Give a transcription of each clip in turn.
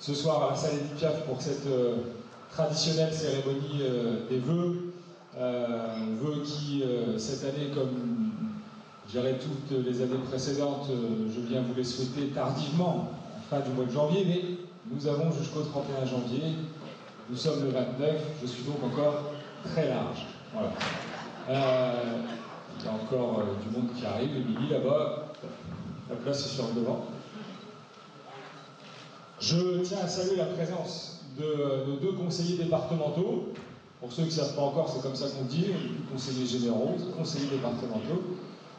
ce soir à la salle Édith Piaf pour cette traditionnelle cérémonie des vœux. Vœux qui, cette année, comme je dirais toutes les années précédentes, je viens vous les souhaiter tardivement, fin du mois de janvier, mais nous avons jusqu'au 31 janvier. Nous sommes le 29, je suis donc encore très large. Voilà. Il y a encore du monde qui arrive, Émilie là-bas, la place est sur le devant. Je tiens à saluer la présence de nos deux conseillers départementaux. Pour ceux qui ne savent pas encore, c'est comme ça qu'on dit, conseillers généraux, conseillers départementaux,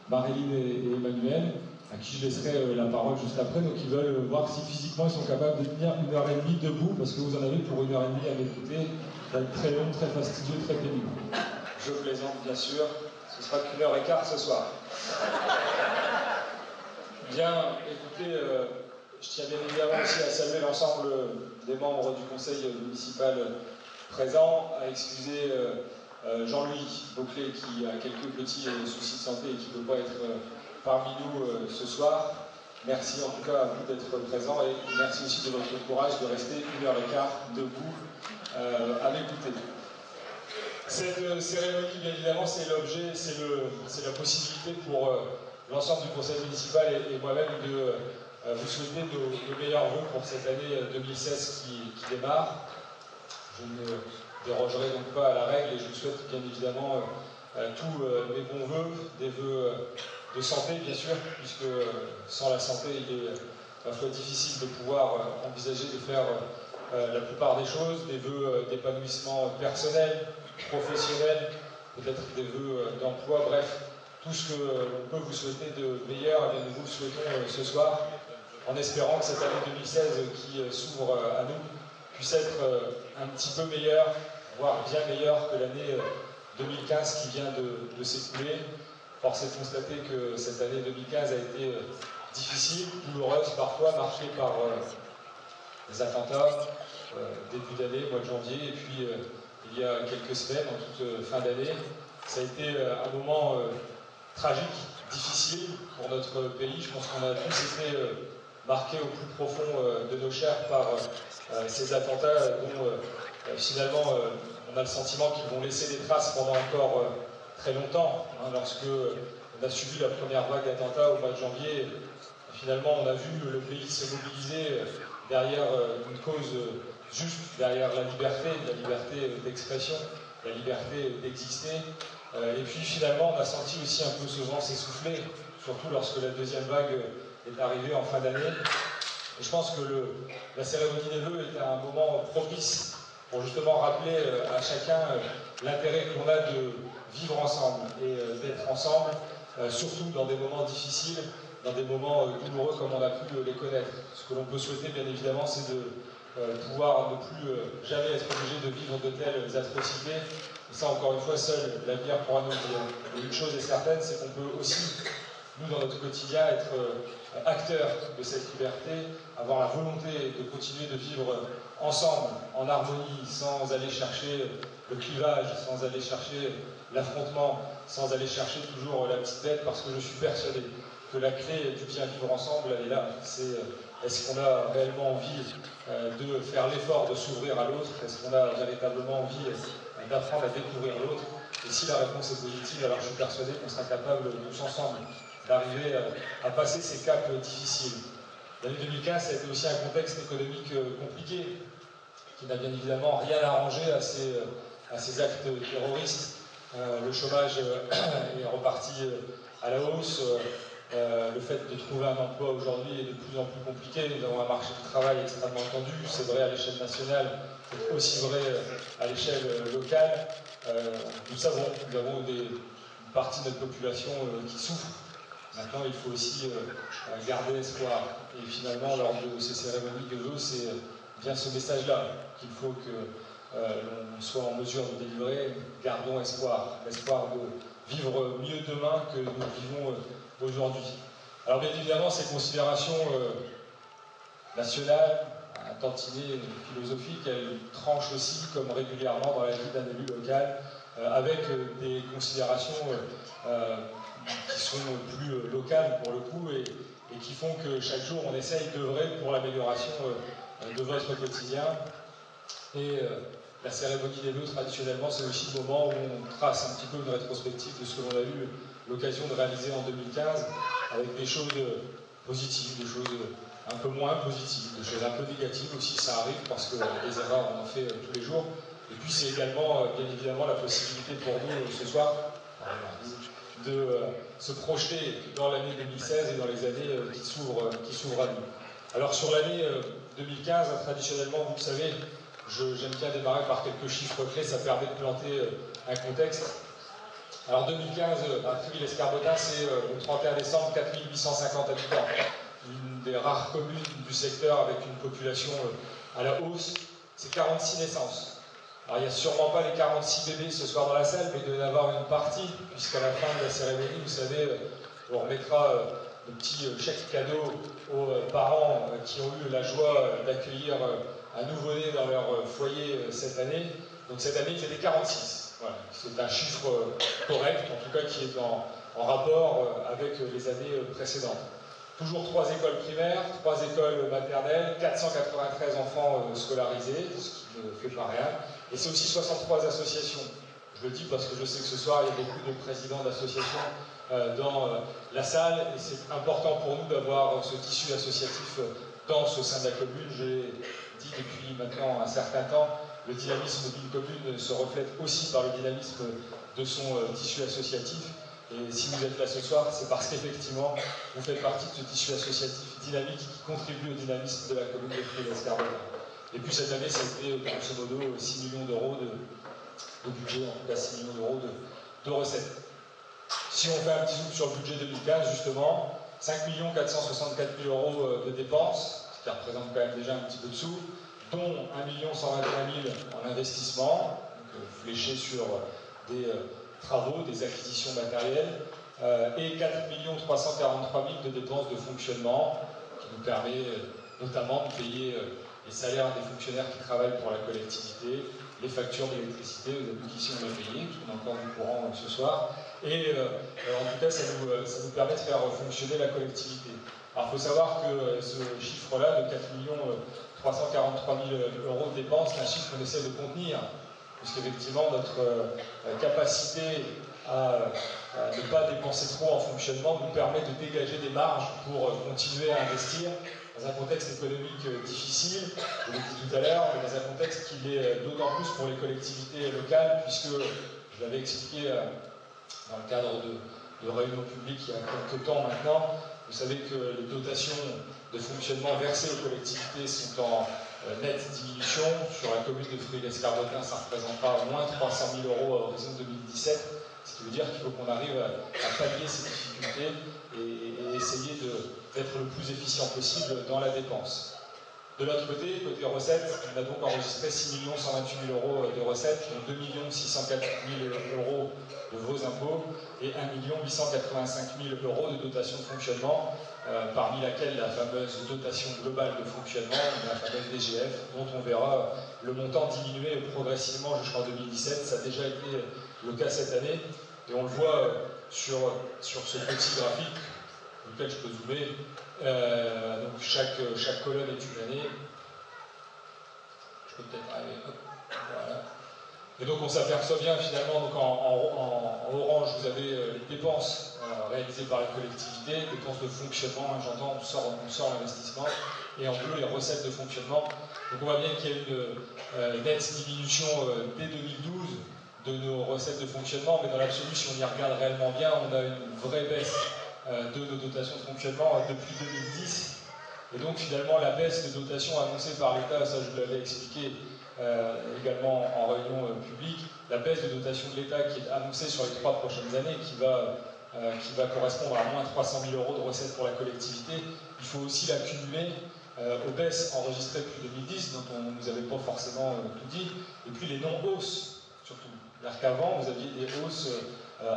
Maréline et Emmanuel, à qui je laisserai la parole juste après, donc ils veulent voir si physiquement ils sont capables de tenir 1h30 debout, parce que vous en avez pour 1h30 à m'écouter, ça va être très long, très fastidieux, très pénible. Je plaisante bien sûr, ce sera qu'1h15 ce soir. Bien, écoutez, je tiens bien évidemment aussi à saluer l'ensemble des membres du conseil municipal présent, à excuser Jean-Louis Bouclé qui a quelques petits soucis de santé et qui ne peut pas être parmi nous ce soir. Merci en tout cas à vous d'être présents et merci aussi de votre courage de rester 1h15 debout à m'écouter. Cette cérémonie, bien évidemment, c'est l'objet, c'est la possibilité pour l'ensemble du conseil municipal et moi-même de vous souhaiter nos meilleurs vœux pour cette année 2016 qui démarre. Je ne dérogerai donc pas à la règle et je vous souhaite bien évidemment tous mes bons vœux, des vœux de santé bien sûr, puisque sans la santé il est parfois difficile de pouvoir envisager de faire la plupart des choses, des vœux d'épanouissement personnel, professionnel, peut-être des vœux d'emploi, bref, tout ce que l'on peut vous souhaiter de meilleur, et bien nous vous le souhaitons ce soir, en espérant que cette année 2016 qui s'ouvre à nous puisse être un petit peu meilleure, voire bien meilleure que l'année 2015 qui vient de s'écouler. Force est de constater que cette année 2015 a été difficile, douloureuse parfois, marquée par les attentats, début d'année, mois de janvier, et puis il y a quelques semaines, en toute fin d'année. Ça a été un moment tragique, difficile pour notre pays. Je pense qu'on a tous été marqués au plus profond de nos chairs par ces attentats dont finalement on a le sentiment qu'ils vont laisser des traces pendant encore très longtemps. Lorsque on a subi la première vague d'attentats au mois de janvier, finalement on a vu le pays se mobiliser derrière une cause juste, derrière la liberté d'expression, la liberté d'exister. Et puis finalement on a senti aussi un peu ce vent s'essouffler, surtout lorsque la deuxième vague est arrivée en fin d'année. Et je pense que la cérémonie des vœux est un moment propice pour justement rappeler à chacun l'intérêt qu'on a de vivre ensemble et d'être ensemble, surtout dans des moments difficiles, dans des moments douloureux comme on a pu les connaître. Ce que l'on peut souhaiter bien évidemment, c'est de pouvoir ne plus jamais être obligé de vivre de telles atrocités. Et ça, encore une fois, seul l'avenir pourra nous le dire. Et une chose est certaine, c'est qu'on peut aussi, nous, dans notre quotidien, être acteurs de cette liberté, avoir la volonté de continuer de vivre ensemble, en harmonie, sans aller chercher le clivage, sans aller chercher l'affrontement, sans aller chercher toujours la petite bête, parce que je suis persuadé que la clé du bien vivre ensemble, elle est là. C'est est-ce qu'on a réellement envie de faire l'effort de s'ouvrir à l'autre? Est-ce qu'on a véritablement envie d'apprendre à découvrir l'autre? Et si la réponse est positive, alors je suis persuadé qu'on sera capable, tous ensemble, d'arriver à passer ces caps difficiles. L'année 2015, ça a été aussi un contexte économique compliqué, qui n'a bien évidemment rien arrangé à ces actes terroristes. Le chômage est reparti à la hausse. Le fait de trouver un emploi aujourd'hui est de plus en plus compliqué. Nous avons un marché du travail extrêmement tendu. C'est vrai à l'échelle nationale, c'est aussi vrai à l'échelle locale. Nous savons, nous avons une partie de notre population qui souffre. Maintenant, il faut aussi garder espoir. Et finalement, lors de ces cérémonies de vœux, c'est bien ce message-là qu'il faut que l'on soit en mesure de délivrer. Gardons espoir, l'espoir de vivre mieux demain que nous vivons aujourd'hui. Alors bien évidemment, ces considérations nationales, un tantinet philosophique, elles tranchent aussi, comme régulièrement dans la vie d'un élu local, avec des considérations qui sont plus locales pour le coup, et et qui font que chaque jour on essaye d'œuvrer pour l'amélioration de votre quotidien. Et la cérémonie des vœux, traditionnellement, c'est aussi le moment où on trace un petit peu une rétrospective de ce que l'on a eu l'occasion de réaliser en 2015, avec des choses positives, des choses un peu moins positives, des choses un peu négatives aussi, ça arrive, parce que les erreurs, on en fait tous les jours. Et puis c'est également, bien évidemment, la possibilité pour nous, ce soir, de se projeter dans l'année 2016 et dans les années qui s'ouvrent à nous. Alors sur l'année 2015, traditionnellement, vous le savez, j'aime bien démarrer par quelques chiffres clés, ça permet de planter un contexte. Alors 2015, à Tréville-Escarbotin, c'est le 31 décembre, 4850 habitants. Une des rares communes du secteur avec une population à la hausse, c'est 46 naissances. Alors il n'y a sûrement pas les 46 bébés ce soir dans la salle, mais il doit y en avoir une partie, puisqu'à la fin de la cérémonie, vous savez, on remettra de petits chèques cadeaux aux parents qui ont eu la joie d'accueillir un nouveau-né dans leur foyer cette année. Donc cette année, ils étaient 46. Voilà. C'est un chiffre correct, en tout cas qui est en rapport avec les années précédentes. Toujours 3 écoles primaires, 3 écoles maternelles, 493 enfants scolarisés, ce qui ne fait pas rien. Et c'est aussi 63 associations. Je le dis parce que je sais que ce soir, il y a beaucoup de présidents d'associations dans la salle, et c'est important pour nous d'avoir ce tissu associatif dans ce sein de la commune. J'ai dit depuis maintenant un certain temps, le dynamisme d'une commune se reflète aussi par le dynamisme de son tissu associatif. Et si vous êtes là ce soir, c'est parce qu'effectivement, vous faites partie de ce tissu associatif dynamique qui contribue au dynamisme de la commune de Tréville-Escarbotin. Et puis cette année, ça a été grosso modo 6 millions d'euros de budget, en tout cas 6 millions d'euros de recettes. Si on fait un petit zoom sur le budget 2015, justement, 5 464 000 euros de dépenses, ce qui représente quand même déjà un petit peu de sous, dont 1 121 000 en investissement, donc fléché sur des travaux, des acquisitions matérielles, et 4 343 000 de dépenses de fonctionnement, qui nous permet notamment de payer les salaires des fonctionnaires qui travaillent pour la collectivité, les factures d'électricité, vous avez vu qu'ici on l'a payé, parce qu'on a encore du courant ce soir, et en tout cas ça nous permet de faire fonctionner la collectivité. Alors il faut savoir que ce chiffre-là de 4 343 000 euros de dépenses, c'est un chiffre qu'on essaie de contenir, puisqu'effectivement notre capacité à ne pas dépenser trop en fonctionnement nous permet de dégager des marges pour continuer à investir dans un contexte économique difficile, je l'ai dit tout à l'heure, mais dans un contexte qui l'est d'autant plus pour les collectivités locales, puisque, je l'avais expliqué dans le cadre de réunions publiques il y a quelques temps maintenant, vous savez que les dotations de fonctionnement versées aux collectivités sont en nette diminution. Sur la commune de Tréville-Escarbotin, ça représentera moins 300 000 euros à horizon 2017, ce qui veut dire qu'il faut qu'on arrive à pallier ces difficultés et essayer d'être le plus efficient possible dans la dépense. De l'autre côté, côté recettes, on a donc enregistré 6 128 000 euros de recettes, dont 2 604 000 euros de vos impôts et 1 885 000 euros de dotation de fonctionnement, parmi laquelle la fameuse dotation globale de fonctionnement, la fameuse DGF, dont on verra le montant diminuer progressivement jusqu'en 2017. Ça a déjà été le cas cette année, et on le voit sur ce petit graphique, lequel je peux zoomer. Donc chaque colonne est une année. Je peux peut-être arriver. Hop, voilà. Et donc on s'aperçoit bien finalement, donc en orange, vous avez les dépenses réalisées par la collectivité, dépenses de fonctionnement, hein, j'entends, on sort l'investissement, et en bleu les recettes de fonctionnement. Donc on voit bien qu'il y a une nette diminution dès 2012 de nos recettes de fonctionnement, mais dans l'absolu, si on y regarde réellement bien, on a une vraie baisse de nos dotations de fonctionnement depuis 2010. Et donc finalement la baisse des dotations annoncée par l'État, ça je vous l'avais expliqué également en réunion publique, la baisse de dotation de l'État qui est annoncée sur les 3 prochaines années, qui va correspondre à moins 300 000 euros de recettes pour la collectivité, il faut aussi la cumuler aux baisses enregistrées depuis 2010, dont on ne nous avait pas forcément tout dit, et puis les non-hausses surtout. C'est-à-dire qu'avant, vous aviez des hausses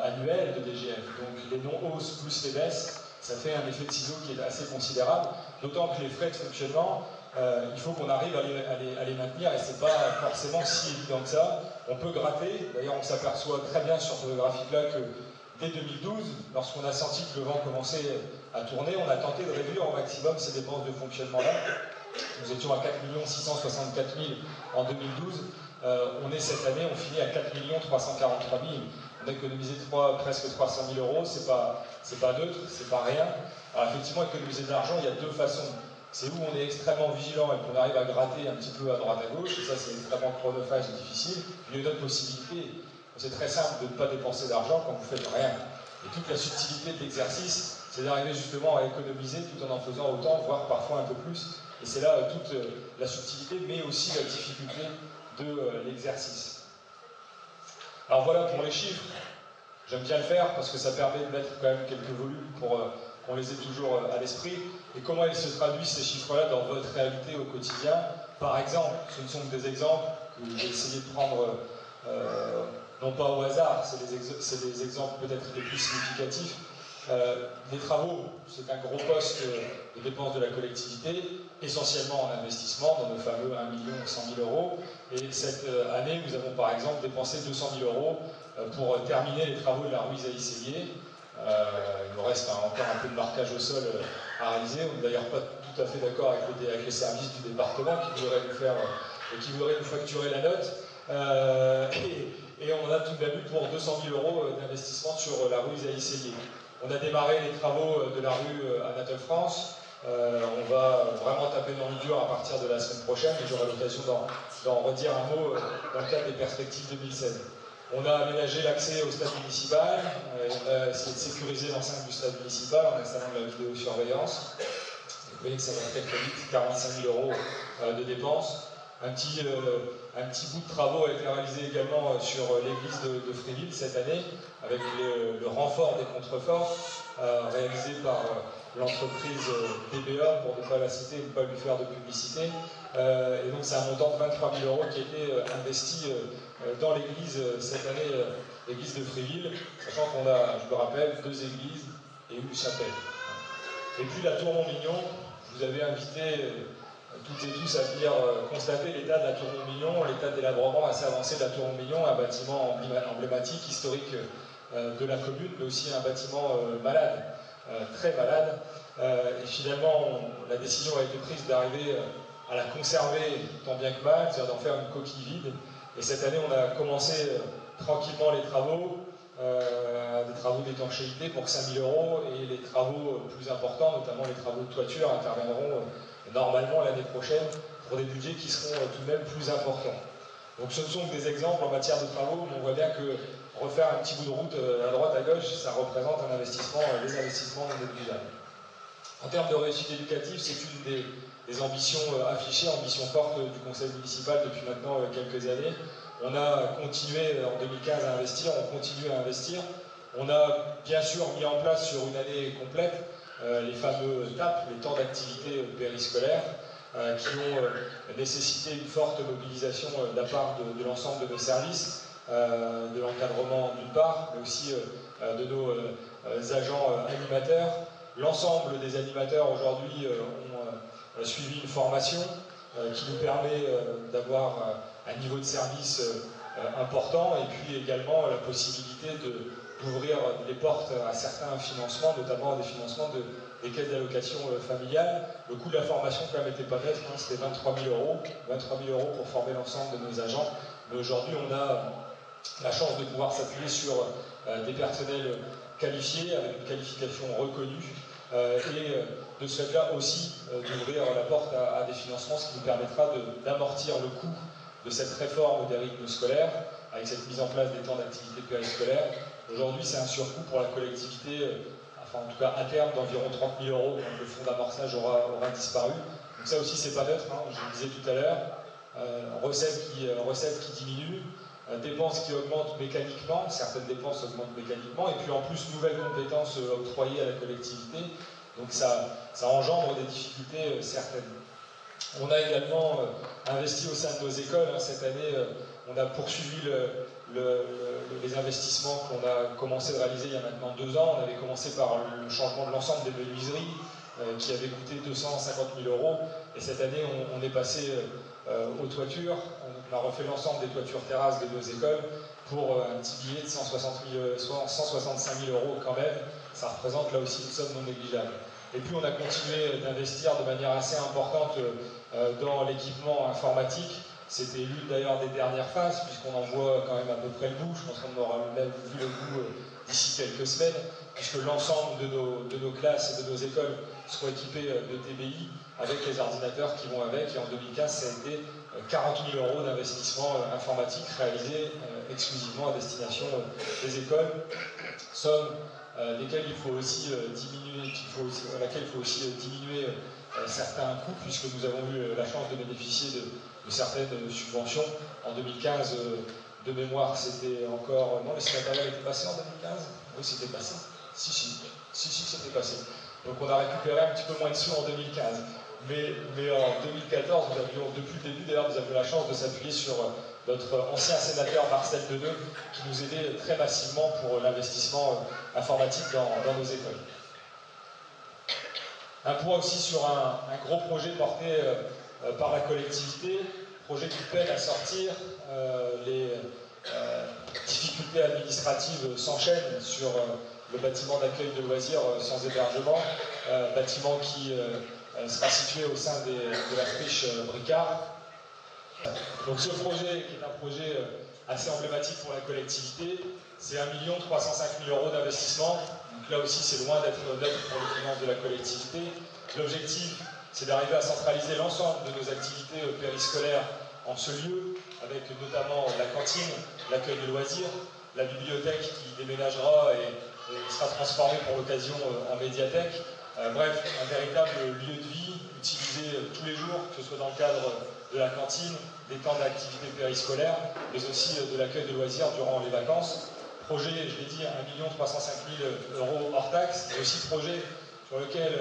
annuelles de DGF, donc les non-hausses plus les baisses, ça fait un effet de ciseau qui est assez considérable, d'autant que les frais de fonctionnement, il faut qu'on arrive à les maintenir, et c'est pas forcément si évident que ça. On peut gratter, d'ailleurs on s'aperçoit très bien sur ce graphique-là que dès 2012, lorsqu'on a senti que le vent commençait à tourner, on a tenté de réduire au maximum ces dépenses de fonctionnement-là. Nous étions à 4 664 000 en 2012. On est cette année, on finit à 4 343 000. On a économisé presque 300 000 euros, c'est pas neutre, c'est pas rien. Alors effectivement, économiser de l'argent, il y a deux façons. C'est où on est extrêmement vigilant et qu'on arrive à gratter un petit peu à droite à gauche, et ça c'est extrêmement chronophage et difficile. Puis il y a une autre possibilité, c'est très simple de ne pas dépenser d'argent quand vous faites rien. Et toute la subtilité de l'exercice, c'est d'arriver justement à économiser tout en faisant autant, voire parfois un peu plus. Et c'est là toute la subtilité, mais aussi la difficulté de l'exercice. Alors voilà pour les chiffres. J'aime bien le faire parce que ça permet de mettre quand même quelques volumes pour qu'on les ait toujours à l'esprit. Et comment ils se traduisent ces chiffres-là dans votre réalité au quotidien? Par exemple, ce ne sont que des exemples que j'ai essayé de prendre, non pas au hasard, c'est des exemples peut-être les plus significatifs. Les travaux, c'est un gros poste de dépenses de la collectivité, essentiellement en investissement, dans nos fameux 1 100 000 euros. Et cette année, nous avons par exemple dépensé 200 000 euros pour terminer les travaux de la rue Isaïe-Séguier. Il nous reste encore un peu de marquage au sol à réaliser. On n'est d'ailleurs pas tout à fait d'accord avec les services du département qui voudraient nous facturer la note. Et on a tout de même eu pour 200 000 euros d'investissement sur la rue Isaïe-Séguier. On a démarré les travaux de la rue Anatole France. On va vraiment taper dans le dur à partir de la semaine prochaine, et j'aurai l'occasion d'en redire un mot dans le cadre des perspectives 2016. On a aménagé l'accès au stade municipal, on a essayé de sécuriser l'enceinte du stade municipal en installant de la vidéosurveillance. Vous voyez que ça va très vite, 45 000 euros de dépenses. Un petit bout de travaux a été réalisé également sur l'église de Fréville cette année, avec le renfort des contreforts, réalisé par l'entreprise TBA, pour ne pas la citer et ne pas lui faire de publicité. Et donc c'est un montant de 23 000 euros qui a été investi dans l'église cette année, l'église de Fréville, sachant qu'on a, je me rappelle, 2 églises et une chapelle. Et puis la tour Montmignon, je vous avais invité toutes et tous à venir constater l'état de la tour Montmignon, l'état de délabrement assez avancé de la tour Montmignon, un bâtiment emblématique, historique de la commune, mais aussi un bâtiment malade, très malade. Et finalement, la décision a été prise d'arriver à la conserver tant bien que mal, c'est-à-dire d'en faire une coquille vide. Et cette année, on a commencé tranquillement les travaux, des travaux d'étanchéité pour 5 000 euros, et les travaux plus importants, notamment les travaux de toiture, interviendront normalement l'année prochaine pour des budgets qui seront tout de même plus importants. Donc ce ne sont que des exemples en matière de travaux, mais on voit bien que refaire un petit bout de route à droite, à gauche, ça représente un investissement, des investissements non négligeables. En termes de réussite éducative, c'est une des ambitions affichées, ambition forte du conseil municipal depuis maintenant quelques années. On a continué en 2015 à investir, on continue à investir. On a bien sûr mis en place sur une année complète les fameux TAP, les temps d'activité périscolaire, qui ont nécessité une forte mobilisation de la part de l'ensemble de nos services, de l'encadrement d'une part, mais aussi de nos agents animateurs. L'ensemble des animateurs aujourd'hui ont suivi une formation qui nous permet d'avoir un niveau de service important, et puis également la possibilité d'ouvrir les portes à certains financements, notamment des financements des caisses d'allocation familiale. Le coût de la formation quand même n'était pas net, hein, c'était 23 000 euros. 23 000 euros pour former l'ensemble de nos agents. Mais aujourd'hui, on a la chance de pouvoir s'appuyer sur des personnels qualifiés, avec une qualification reconnue, et de ce fait-là aussi d'ouvrir la porte à des financements, ce qui nous permettra d'amortir le coût de cette réforme des rythmes scolaires, avec cette mise en place des temps d'activité périscolaire. Aujourd'hui, c'est un surcoût pour la collectivité, enfin en tout cas à terme, d'environ 30 000 euros quand le fonds d'amorçage aura disparu. Donc ça aussi, c'est pas neutre, hein, je le disais tout à l'heure. Recettes qui diminuent, dépenses qui augmentent mécaniquement, certaines dépenses augmentent mécaniquement, et puis en plus, nouvelles compétences octroyées à la collectivité. Donc ça engendre des difficultés certaines. On a également investi au sein de nos écoles. Hein, cette année, on a poursuivi les investissements qu'on a commencé de réaliser il y a maintenant 2 ans. On avait commencé par le changement de l'ensemble des menuiseries qui avait coûté 250 000 euros. Et cette année, on est passé aux toitures. On a refait l'ensemble des toitures terrasses de nos écoles. pour un petit billet de 165 000 euros quand même. Ça représente là aussi une somme non négligeable. Et puis on a continué d'investir de manière assez importante dans l'équipement informatique. C'était l'une d'ailleurs des dernières phases, puisqu'on en voit quand même à peu près le bout. Je pense qu'on aura même vu le bout d'ici quelques semaines, puisque l'ensemble de nos classes et de nos écoles seront équipées de TBI avec les ordinateurs qui vont avec. Et en 2015, ça a été 40 000 euros d'investissement informatique réalisé exclusivement à destination des écoles, somme desquelles il faut aussi diminuer, à laquelle il faut aussi diminuer certains coûts, puisque nous avons eu la chance de bénéficier de certaines subventions. En 2015, de mémoire, c'était encore... Non, les matériel était passé en 2015 ? Oui, c'était passé. Si, c'était passé. Donc on a récupéré un petit peu moins de sous en 2015. Mais en 2014, depuis le début, d'ailleurs, nous avions la chance de s'appuyer sur notre ancien sénateur Marcel Deneux, qui nous aidait très massivement pour l'investissement informatique dans nos écoles. Un point aussi sur un gros projet porté par la collectivité, projet qui peine à sortir. Les difficultés administratives s'enchaînent sur le bâtiment d'accueil de loisirs sans hébergement, bâtiment qui sera situé au sein de la friche Bricard. Donc ce projet, qui est un projet assez emblématique pour la collectivité, c'est 1 305 000 euros d'investissement. Donc là aussi, c'est loin d'être neutre pour les finances de la collectivité. L'objectif, c'est d'arriver à centraliser l'ensemble de nos activités périscolaires en ce lieu, avec notamment la cantine, l'accueil de loisirs, la bibliothèque qui déménagera et sera transformée pour l'occasion en médiathèque. Bref, un véritable lieu de vie utilisé tous les jours, que ce soit dans le cadre de la cantine, des temps d'activité périscolaire, mais aussi de l'accueil de loisirs durant les vacances. Projet, je l'ai dit, 1 305 000 euros hors taxe, mais aussi projet sur lequel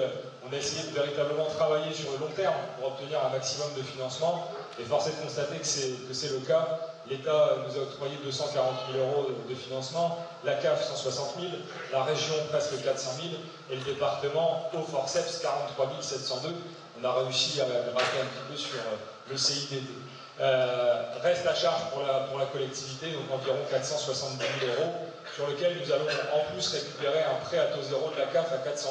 on a essayé de véritablement travailler sur le long terme pour obtenir un maximum de financement. Et force est de constater que c'est le cas. L'État nous a octroyé 240 000 euros de financement, la CAF 160 000, la région presque 400 000, et le département au forceps 43 702. On a réussi à gratter un petit peu sur le CIDD. Reste à charge pour la collectivité, donc environ 470 000 euros, sur lequel nous allons en plus récupérer un prêt à taux zéro de la CAF à 400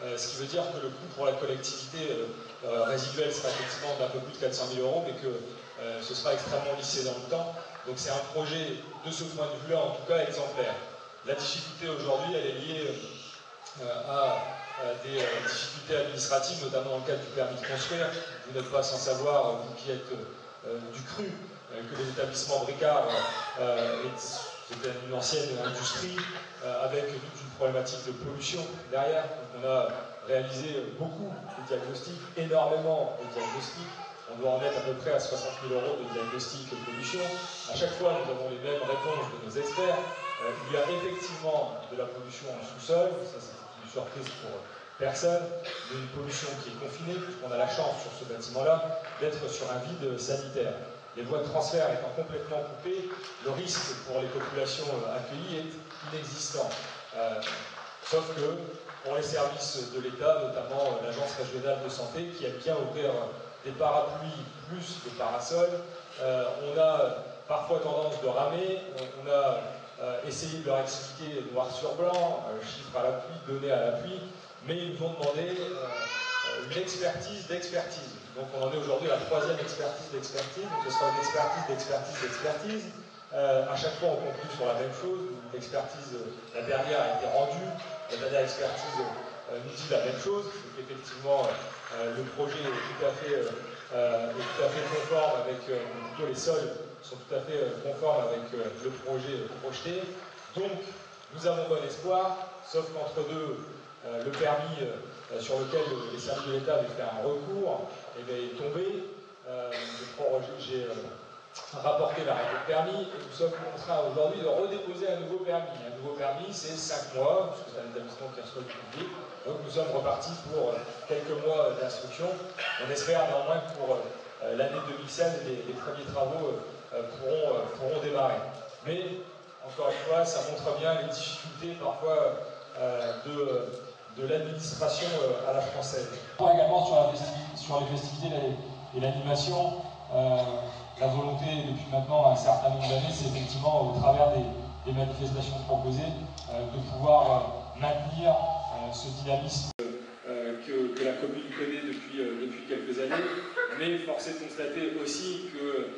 000, ce qui veut dire que le coût pour la collectivité résiduelle sera effectivement d'un peu plus de 400 000 euros, mais que ce sera extrêmement lissé dans le temps. Donc c'est un projet, de ce point de vue-là, en tout cas exemplaire. La difficulté aujourd'hui, elle est liée à des difficultés administratives, notamment dans le cadre du permis de construire. Vous n'êtes pas sans savoir, vous qui êtes du cru, que les établissements Bricard c'était une ancienne industrie avec toute une problématique de pollution derrière. Donc on a réalisé beaucoup de diagnostics, énormément de diagnostics. On doit en être à peu près à 60 000 euros de diagnostic de pollution. À chaque fois, nous avons les mêmes réponses de nos experts. Il y a effectivement de la pollution en sous-sol, ça c'est une surprise pour personne, mais une pollution qui est confinée, puisqu'on a la chance sur ce bâtiment-là d'être sur un vide sanitaire. Les voies de transfert étant complètement coupées, le risque pour les populations accueillies est inexistant. Sauf que pour les services de l'État, notamment l'Agence régionale de santé, qui aime bien ouvrir des parapluies plus des parasols, on a parfois tendance de ramer, on a essayé de leur expliquer noir sur blanc, chiffres à l'appui, données à l'appui, mais ils nous ont demandé une expertise d'expertise. Donc on en est aujourd'hui à la 3e expertise d'expertise, donc ce sera une expertise d'expertise d'expertise. À chaque fois on conclut sur la même chose, l'expertise, la dernière a été rendue, la dernière expertise nous dit la même chose, donc effectivement le projet est tout à fait conforme avec, plutôt les sols sont tout à fait conformes avec le projet projeté. Donc nous avons bon espoir, sauf qu'entre deux, le permis sur lequel les services de l'État avaient fait un recours est tombé. J'ai rapporté l'arrêté de permis et nous sommes contraints aujourd'hui de redéposer un nouveau permis. Un nouveau permis, c'est 5 mois, parce que c'est un établissement qui reçoit du public. Donc nous sommes repartis pour quelques mois d'instruction. On espère néanmoins que pour l'année 2016, les premiers travaux pourront démarrer. Mais, encore une fois, ça montre bien les difficultés parfois de l'administration à la française. Également sur les festivités et l'animation, la volonté depuis maintenant un certain nombre d'années, c'est effectivement au travers des manifestations proposées de pouvoir maintenir ce dynamisme que la commune connaît depuis quelques années, mais force est de constater aussi que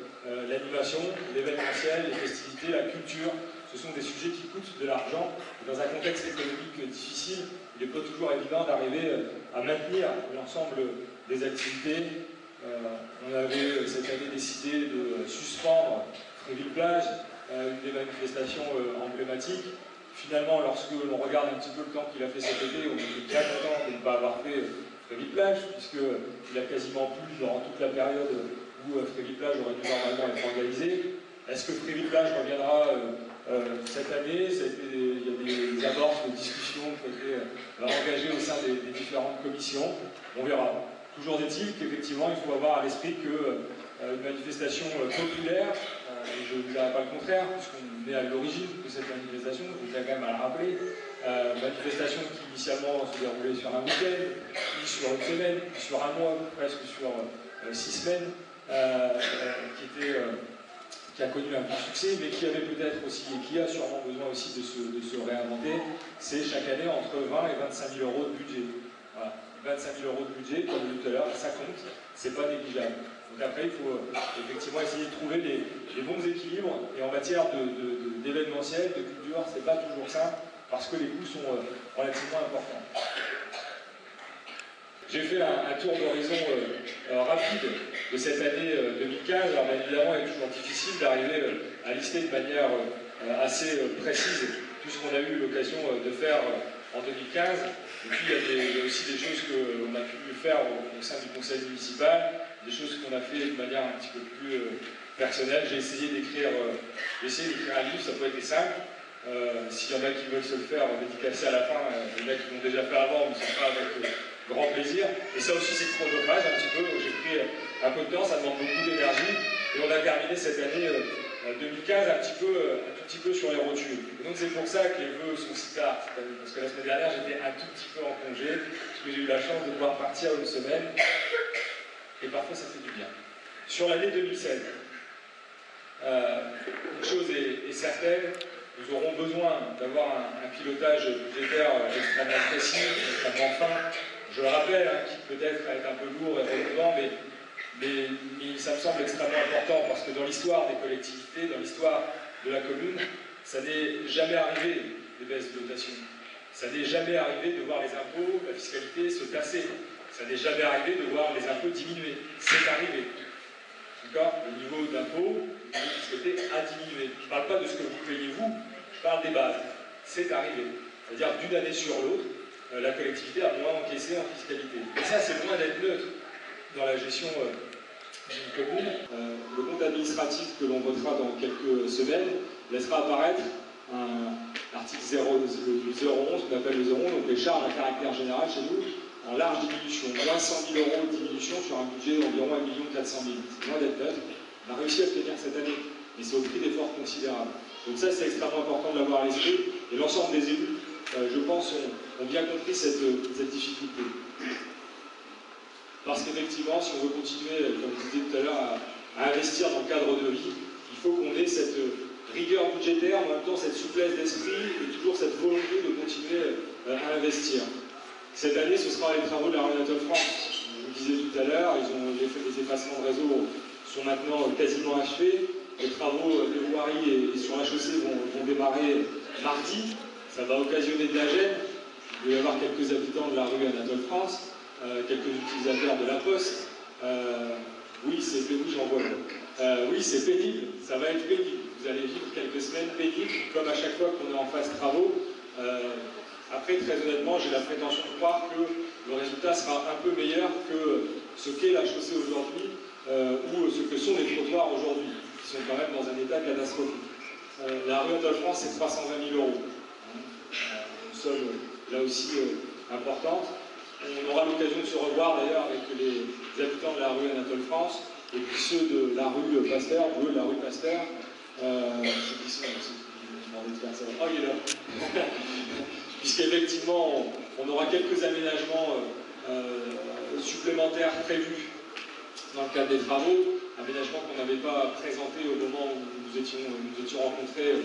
l'animation, l'événementiel, les festivités, la culture, ce sont des sujets qui coûtent de l'argent. Dans un contexte économique difficile, il n'est pas toujours évident d'arriver à maintenir l'ensemble des activités. On avait cette année décidé de suspendre Fréville-Plage, une des manifestations emblématiques. Finalement, lorsque l'on regarde un petit peu le temps qu'il a fait cet été, on était bien content de ne pas avoir fait Fréville-Plage, puisqu'il a quasiment plu durant toute la période où Fréville-Plage aurait dû normalement être organisé. Est-ce que Fréville-Plage reviendra cette année? Il y a des amorces de discussions qui ont été engagées au sein des différentes commissions. On verra. Toujours est-il qu'effectivement, il faut avoir à l'esprit qu'une manifestation populaire, je ne dirais pas le contraire, puisqu'on est à l'origine de cette manifestation, je tiens quand même à le rappeler, manifestation qui initialement se déroulait sur un week-end, puis sur une semaine, puis sur un mois, presque sur 6 semaines, qui a connu un bon succès, mais qui avait peut-être aussi, et qui a sûrement besoin aussi de se réinventer, c'est chaque année entre 20 et 25 000 euros de budget. Voilà. 25 000 euros de budget, comme je l'ai dit tout à l'heure, ça compte, c'est pas négligeable. Donc après, il faut effectivement essayer de trouver les bons équilibres, et en matière d'événementiel, de culture, c'est pas toujours simple, parce que les coûts sont relativement importants. J'ai fait un tour d'horizon rapide de cette année 2015. Alors bien évidemment, il est toujours difficile d'arriver à lister de manière assez précise tout ce qu'on a eu l'occasion de faire en 2015. Et puis il y a aussi des choses qu'on a pu faire au sein du conseil municipal, des choses qu'on a fait de manière un petit peu plus personnelle. J'ai essayé d'écrire un livre, ça n'a pas été simple. S'il y en a qui veulent se le faire dédicacer à la fin, il y en a qui l'ont déjà fait avant, mais ce sera avec grand plaisir. Et ça aussi, c'est chronophage un petit peu. J'ai pris un peu de temps, ça demande beaucoup d'énergie. Et on a terminé cette année 2015 un tout petit peu sur les rotules. Et donc c'est pour ça que les vœux sont si tard cette année. Parce que la semaine dernière, j'étais un tout petit peu en congé, parce que j'ai eu la chance de pouvoir partir une semaine. Et parfois, ça fait du bien. Sur l'année 2016, une chose est certaine, nous aurons besoin d'avoir un pilotage budgétaire extrêmement précis, extrêmement fin. Je le rappelle, qui peut-être être un peu lourd et redondant, mais ça me semble extrêmement important parce que dans l'histoire des collectivités, dans l'histoire de la commune, ça n'est jamais arrivé des baisses de dotation. Ça n'est jamais arrivé de voir les impôts, la fiscalité se tasser. Ça n'est jamais arrivé de voir les impôts diminuer. C'est arrivé. D'accord ? Le niveau d'impôt, le niveau de fiscalité a diminué. Je ne parle pas de ce que vous payez vous, je parle des bases. C'est arrivé. C'est-à-dire d'une année sur l'autre, la collectivité a moins encaissé en fiscalité. Et ça, c'est loin d'être neutre dans la gestion d'une commune. Le compte administratif que l'on votera dans quelques semaines laissera apparaître l'article 011, qu'on appelle le 011, donc les charges à caractère général chez nous, en large diminution. Moins 100 000 euros de diminution sur un budget d'environ 1 400 000. C'est loin d'être neutre. On a réussi à le tenir cette année, mais c'est au prix d'efforts considérables. Donc ça, c'est extrêmement important de l'avoir à l'esprit. Et l'ensemble des élus, je pense, ont bien compris cette difficulté. Parce qu'effectivement, si on veut continuer, comme je disais tout à l'heure, à investir dans le cadre de vie, il faut qu'on ait cette rigueur budgétaire, en même temps cette souplesse d'esprit et toujours cette volonté de continuer à investir. Cette année, ce sera les travaux de la rue Anatole France. Je vous le disais tout à l'heure, les effacements de réseau sont maintenant quasiment achevés. Les travaux de voirie et sur la chaussée vont démarrer mardi. Ça va occasionner de la gêne. Il va y avoir quelques habitants de la rue Anatole France, quelques utilisateurs de la Poste. Oui, c'est pénible, j'en vois. Oui, c'est pénible, ça va être pénible. Vous allez vivre quelques semaines pénibles, comme à chaque fois qu'on est en phase travaux. Après, très honnêtement, j'ai la prétention de croire que le résultat sera un peu meilleur que ce qu'est la chaussée aujourd'hui, ou ce que sont les trottoirs aujourd'hui, qui sont quand même dans un état catastrophique. La rue Anatole France, c'est 320 000 euros. Une somme là aussi importante. On aura l'occasion de se revoir d'ailleurs avec les habitants de la rue Anatole France et puis ceux de la rue Pasteur, de la rue Pasteur. Ceux qui sont demandé de faire ça. Oh, il est là. Puisqu'effectivement, on aura quelques aménagements supplémentaires prévus dans le cadre des travaux. aménagement qu'on n'avait pas présenté au moment où nous étions rencontrés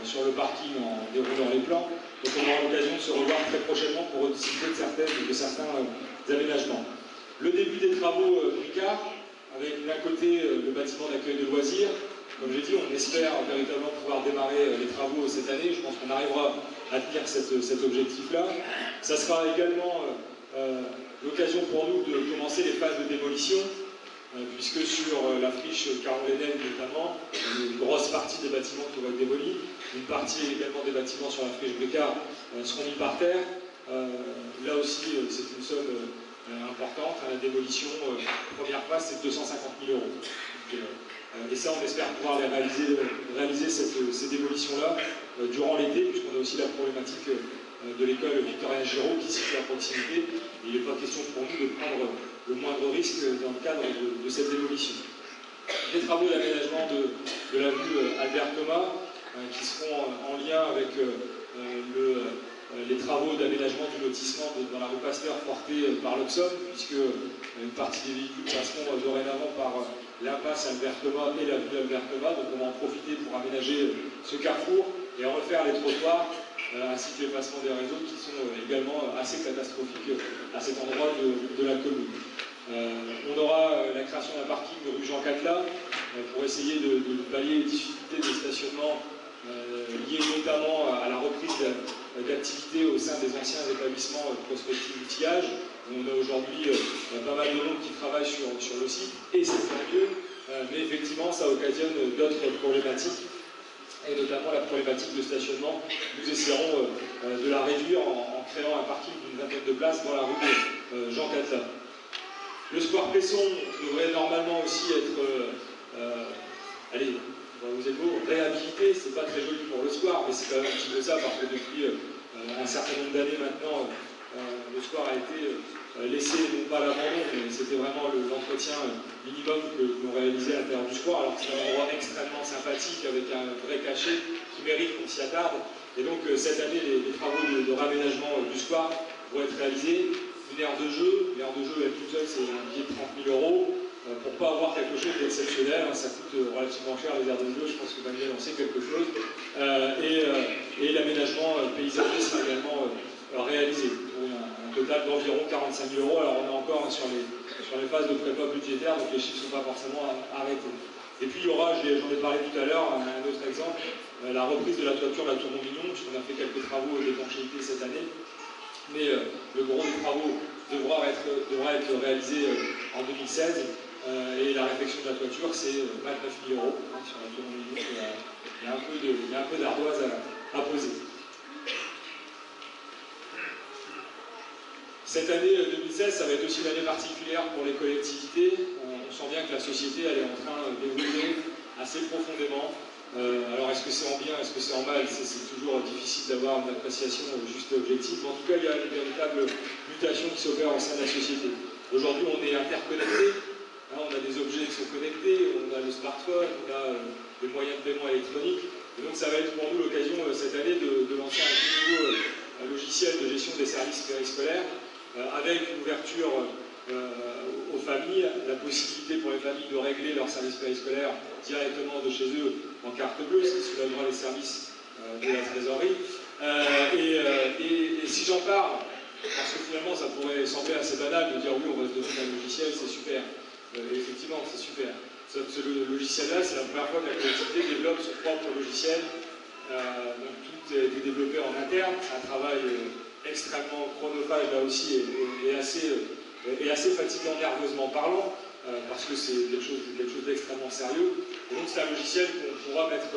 sur le parking en déroulant les plans. Donc on aura l'occasion de se revoir très prochainement pour rediscuter de certains aménagements. Le début des travaux Bricard, avec d'un côté le bâtiment d'accueil de loisirs. Comme j'ai dit, on espère véritablement pouvoir démarrer les travaux cette année. Je pense qu'on arrivera à tenir cet objectif-là. Ça sera également l'occasion pour nous de commencer les phases de démolition, puisque sur la friche Caron-Lénel notamment, une grosse partie des bâtiments qui vont être démolis, une partie également des bâtiments sur la friche Bricard seront mis par terre. Là aussi, c'est une somme importante. La démolition, première phase, c'est 250 000 €. Donc, et ça, on espère pouvoir réaliser ces démolitions-là durant l'été, puisqu'on a aussi la problématique de l'école Victorien-Giraud qui se situe à proximité. Il n'est pas question pour nous de prendre le moindre risque dans le cadre de cette démolition. Les travaux d'aménagement de la rue Albert Thomas, qui seront en lien avec les travaux d'aménagement du lotissement dans la rue Pasteur portés par l'Oxom, puisque une partie des véhicules passeront dorénavant par l'impasse Albert Thomas et la rue Albert Thomas. Donc on va en profiter pour aménager ce carrefour et en refaire les trottoirs, ainsi que l'effacement des réseaux qui sont également assez catastrophiques à cet endroit de la commune. On aura la création d'un parking de rue Jean Catela pour essayer de pallier les difficultés de stationnement liées notamment à la reprise d'activité au sein des anciens établissements prospectifs d'outillage. On a aujourd'hui pas mal de monde qui travaille sur le site, et c'est tant mieux, mais effectivement ça occasionne d'autres problématiques, et notamment la problématique de stationnement. Nous essaierons de la réduire en créant un parking d'une vingtaine de places dans la rue Jean Catela. Le square Pesson devrait normalement aussi être, allez, vous êtes beau, réhabilité. C'est pas très joli pour le square, mais c'est quand même un petit peu ça, parce que depuis un certain nombre d'années maintenant, le square a été laissé, non pas à l'abandon, mais c'était vraiment l'entretien minimum que l'on réalisait à l'intérieur du square, alors que c'est un endroit extrêmement sympathique, avec un vrai cachet qui mérite qu'on s'y attarde. Et donc cette année, les travaux de raménagement du square vont être réalisés. Une aire de jeu, elle toute seule, c'est un billet de 30 000 €. Pour ne pas avoir quelque chose d'exceptionnel, ça coûte relativement cher les aires de jeu, je pense que Manuel en sait quelque chose. Et l'aménagement paysager sera également réalisé pour un total d'environ 45 000 €. Alors on est encore sur les phases de prépa budgétaire, donc les chiffres ne sont pas forcément arrêtés. Et puis il y aura, j'en ai parlé tout à l'heure, un autre exemple, la reprise de la toiture de la Tour Montmignon, puisqu'on a fait quelques travaux d'étanchéité cette année. Mais le gros des travaux devra être réalisé en 2016. Et la réfection de la toiture, c'est 29 000 € sur la Tour Montmignon. Il y a un peu d'ardoise à poser. Cette année 2016, ça va être aussi une année particulière pour les collectivités. On sent bien que la société elle est en train d'évoluer assez profondément. Alors est-ce que c'est en bien, est-ce que c'est en mal? C'est toujours difficile d'avoir une appréciation juste objective. Mais en tout cas, il y a une véritable mutation qui s'opère au sein de la société. Aujourd'hui, on est interconnectés. On a des objets qui sont connectés, on a le smartphone, on a des moyens de paiement électroniques. Et donc ça va être pour nous l'occasion cette année de lancer un tout nouveau logiciel de gestion des services périscolaires, avec une ouverture aux familles, la possibilité pour les familles de régler leurs services périscolaires directement de chez eux en carte bleue, ce qui soulèvera les services de la trésorerie. Et si j'en parle, parce que finalement ça pourrait sembler assez banal de dire oui, on va se donner un logiciel, c'est super. Effectivement, c'est super. Ce logiciel-là, c'est la première fois que la collectivité développe son propre logiciel. Donc tout a été développé en interne. C'est un travail extrêmement chronophage là aussi et assez fatigant nerveusement parlant, parce que c'est quelque chose d'extrêmement sérieux. Et donc c'est un logiciel qu'on pourra mettre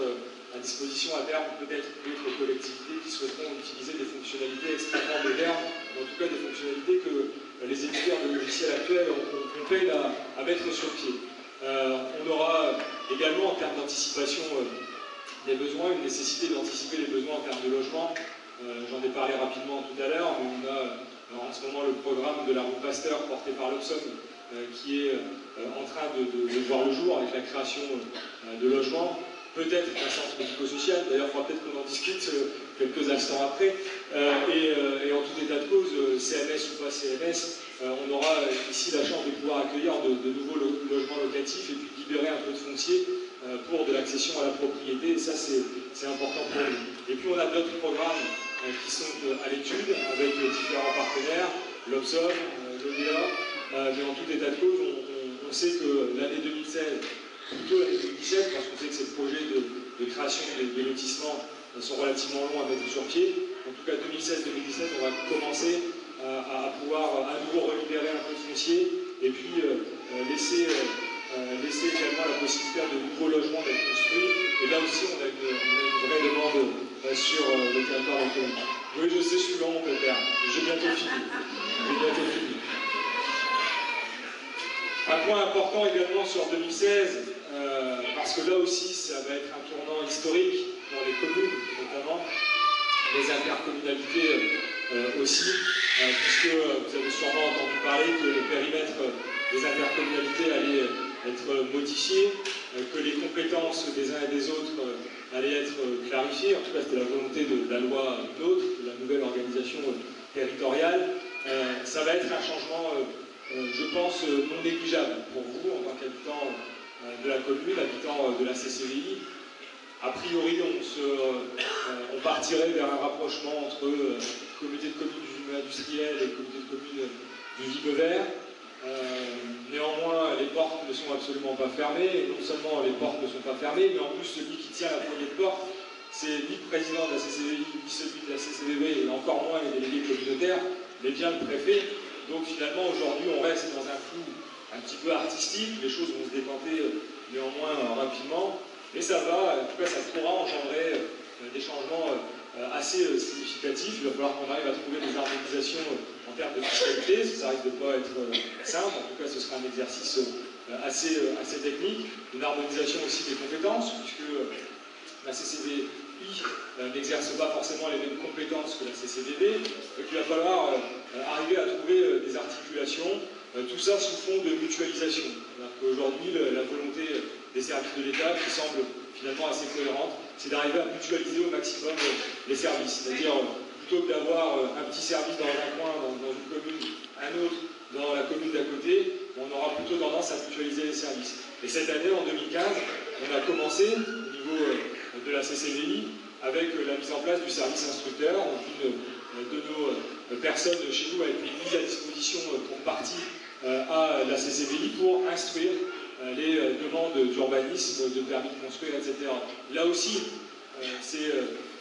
à disposition à terme peut-être d'autres collectivités qui souhaiteront utiliser des fonctionnalités extrêmement modernes, en tout cas des fonctionnalités que les éditeurs de logiciels actuels ont peine à mettre sur pied. On aura également en termes d'anticipation des besoins, une nécessité d'anticiper les besoins en termes de logement. J'en ai parlé rapidement tout à l'heure, mais on a en ce moment le programme de la rue Pasteur porté par l'Oxom qui est en train de voir le jour avec la création de logements. Peut-être un centre médico-social, d'ailleurs il faudra peut-être qu'on en discute quelques instants après, et en tout état de cause, CMS ou pas CMS, on aura ici la chance de pouvoir accueillir de nouveaux logements locatifs et puis libérer un peu de foncier pour de l'accession à la propriété, et ça c'est important pour nous. Et puis on a d'autres programmes qui sont à l'étude avec différents partenaires, l'Obsof, l'ODA, mais en tout état de cause, on sait que l'année 2016, plutôt l'année 2017, parce qu'on sait que ces projets de création des lotissements sont relativement longs à mettre sur pied, en tout cas 2016-2017, on va commencer à pouvoir à nouveau relibérer un peu de foncier et puis laisser également la possibilité à de nouveaux logements d'être construits. Et là aussi, on a une vraie demande sur le territoire économique. Oui, je sais, je suis long, mon père. J'ai bientôt fini. Un point important également sur 2016, parce que là aussi, ça va être un tournant historique pour les communes, notamment les intercommunalités aussi, puisque vous avez sûrement entendu parler que le périmètre des intercommunalités allait être modifié, que les compétences des uns et des autres allaient être clarifiées. En tout cas, c'était la volonté de la loi NOTRe, de la nouvelle organisation territoriale. Ça va être un changement, je pense, non négligeable pour vous, en tant qu'habitant de la commune, habitant de la CCVI. A priori, on partirait vers un rapprochement entre communauté de communes du Vimes industriel et communauté de communes du Vimes vert. Néanmoins, les portes ne sont absolument pas fermées. Et non seulement les portes ne sont pas fermées, mais en plus, celui qui tient la poignée de porte, c'est ni le président de la CCVI, ni celui de la CCVB, et encore moins les délégués communautaires, mais bien le préfet. Donc finalement, aujourd'hui, on reste dans un flou un petit peu artistique. Les choses vont se décanter néanmoins rapidement. Mais ça va, en tout cas, ça pourra engendrer des changements assez significatifs. Il va falloir qu'on arrive à trouver des harmonisations en termes de fiscalité. Ça risque de ne pas être simple. En tout cas, ce sera un exercice assez technique. Une harmonisation aussi des compétences, puisque la CCVI n'exerce pas forcément les mêmes compétences que la CCVB. Donc il va falloir arriver à trouver des articulations. Tout ça sous fond de mutualisation. Aujourd'hui, la volonté des services de l'État, qui semble finalement assez cohérente, c'est d'arriver à mutualiser au maximum les services. C'est-à-dire, plutôt que d'avoir un petit service dans un coin, dans une commune, un autre dans la commune d'à côté, on aura plutôt tendance à mutualiser les services. Et cette année, en 2015, on a commencé, au niveau de la CCVI, avec la mise en place du service instructeur. Donc une de nos personnes chez nous a été mise à disposition pour partie à la CCVI pour instruire les demandes d'urbanisme, de permis de construire, etc. Là aussi, c'était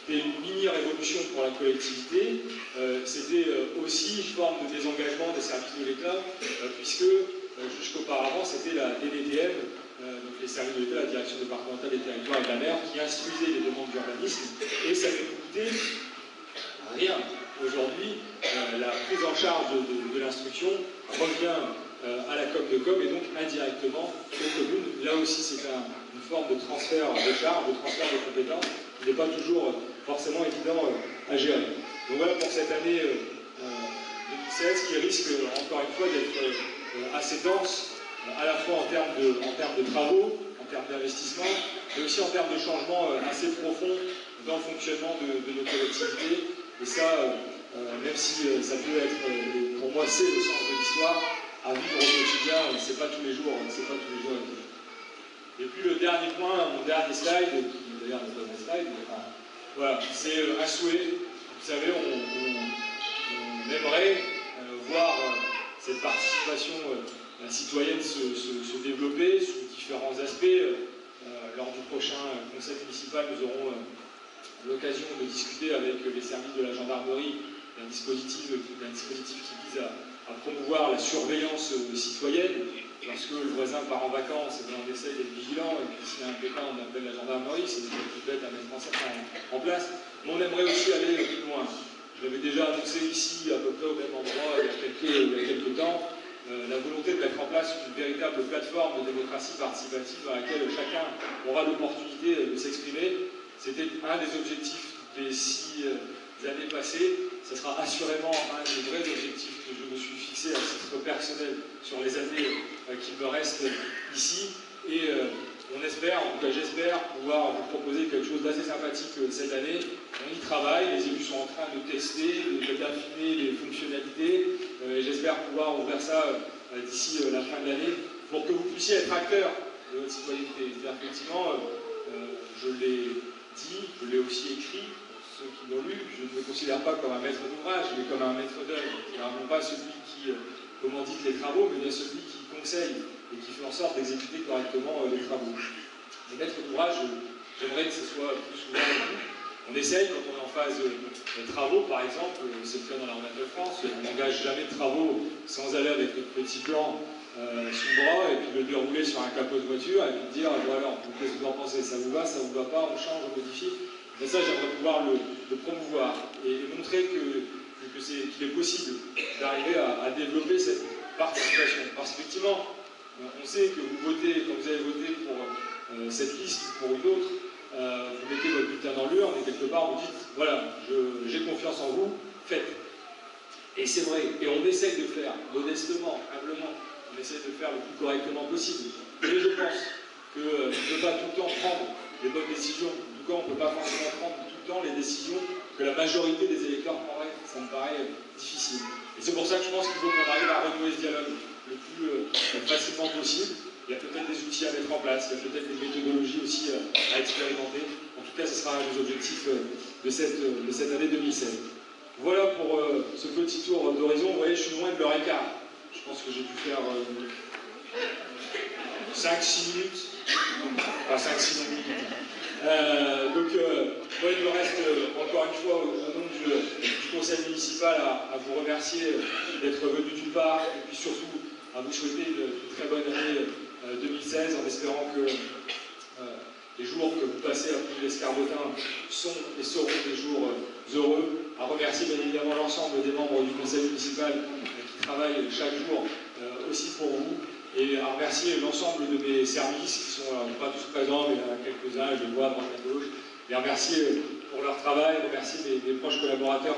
une mini-révolution pour la collectivité. C'était aussi une forme de désengagement des services de l'État, puisque jusqu'auparavant, c'était la DDTM, donc les services de l'État, la Direction départementale des territoires et de la mer, qui instruisait les demandes d'urbanisme, et ça ne coûtait rien. Aujourd'hui, la prise en charge de l'instruction revient à la com de com et donc indirectement aux communes. Là aussi, c'est une forme de transfert de charge, de transfert de compétences qui n'est pas toujours forcément évident à gérer. Donc voilà pour cette année 2016 qui risque encore une fois d'être assez dense, à la fois en termes de travaux, en termes d'investissement, mais aussi en termes de changements assez profonds dans le fonctionnement de nos collectivités. Et ça, même si ça peut être, pour moi, c'est le sens de l'histoire, à vivre au quotidien, c'est pas tous les jours, Et puis le dernier point, mon dernier slide, qui d'ailleurs n'est pas mon slide, mais enfin, voilà, c'est un souhait. Vous savez, on aimerait voir cette participation citoyenne se développer sous différents aspects. Lors du prochain conseil municipal, nous aurons l'occasion de discuter avec les services de la gendarmerie d'un dispositif qui vise à promouvoir la surveillance citoyenne. Lorsque le voisin part en vacances, on essaye d'être vigilant, et puis s'il y a un pépin, on appelle la gendarmerie, c'est des choses bêtes à mettre en place. Mais on aimerait aussi aller plus loin. Je l'avais déjà annoncé ici, à peu près au même endroit, il y a quelques temps, la volonté de mettre en place une véritable plateforme de démocratie participative dans laquelle chacun aura l'opportunité de s'exprimer. C'était un des objectifs des 6 années passées. Ce sera assurément un des vrais objectifs que je me suis fixé à titre personnel sur les années qui me restent ici. Et on espère, en tout cas j'espère, pouvoir vous proposer quelque chose d'assez sympathique cette année. On y travaille, les élus sont en train de tester, d'affiner les fonctionnalités, et j'espère pouvoir ouvrir ça d'ici la fin de l'année pour que vous puissiez être acteurs de votre citoyenneté. C'est-à-dire qu'effectivement, je l'ai dit, je l'ai aussi écrit, pour ceux qui l'ont lu, je ne me considère pas comme un maître d'ouvrage, mais comme un maître d'œuvre. C'est-à-dire non pas celui qui commandite les travaux, mais bien celui qui conseille et qui fait en sorte d'exécuter correctement les travaux. Les maîtres d'ouvrage, j'aimerais que ce soit plus souvent vous. On essaye, quand on est en phase de travaux, par exemple, c'est le cas dans l'Armada de France, on n'engage jamais de travaux sans aller avec notre petit plan sous le bras et puis le dérouler sur un capot de voiture et puis dire, voilà, qu'est-ce que vous en pensez, ça vous va pas, on change, on modifie. Mais ça, j'aimerais pouvoir le promouvoir et montrer qu'il est possible d'arriver à développer cette participation. Parce qu'effectivement, on sait que vous votez, quand vous avez voté pour cette liste ou pour une autre, vous mettez votre bulletin dans l'urne et quelque part vous dites, voilà, j'ai confiance en vous, faites. Et c'est vrai, et on essaye de faire modestement, humblement, on essaye de faire le plus correctement possible. Mais je pense qu'on ne peut pas tout le temps prendre les bonnes décisions, en tout cas on ne peut pas forcément prendre tout le temps les décisions que la majorité des électeurs prendraient, ça me paraît difficile. Et c'est pour ça que je pense qu'il faut qu'on arrive à renouer ce dialogue le plus facilement possible. Il y a peut-être des outils à mettre en place, il y a peut-être des méthodologies aussi à expérimenter. En tout cas, ce sera un des objectifs de cette année 2016. Voilà pour ce petit tour d'horizon. Vous voyez, je suis loin de l'heure et quart. Je pense que j'ai dû faire 5-6 minutes. Pas 5-6 minutes. Donc, moi, il me reste encore une fois, au nom du conseil municipal, à vous remercier d'être venu d'une part, et puis surtout à vous souhaiter une très bonne année 2016, en espérant que les jours que vous passez à Pouilly-l'Escarbotin sont et seront des jours heureux. À remercier bien évidemment l'ensemble des membres du conseil municipal qui travaillent chaque jour aussi pour vous, et à remercier l'ensemble de mes services qui sont pas tous présents, mais il y en a quelques-uns, je les vois à droite à gauche, et à remercier pour leur travail, remercier mes proches collaborateurs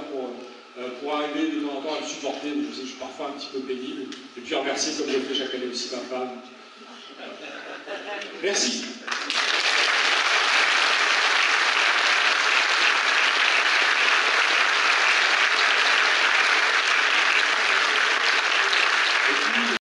pour arriver de temps en temps à me supporter. Je sais que je suis parfois un petit peu pénible, et puis remercier comme je le fais chaque année aussi ma femme. Merci.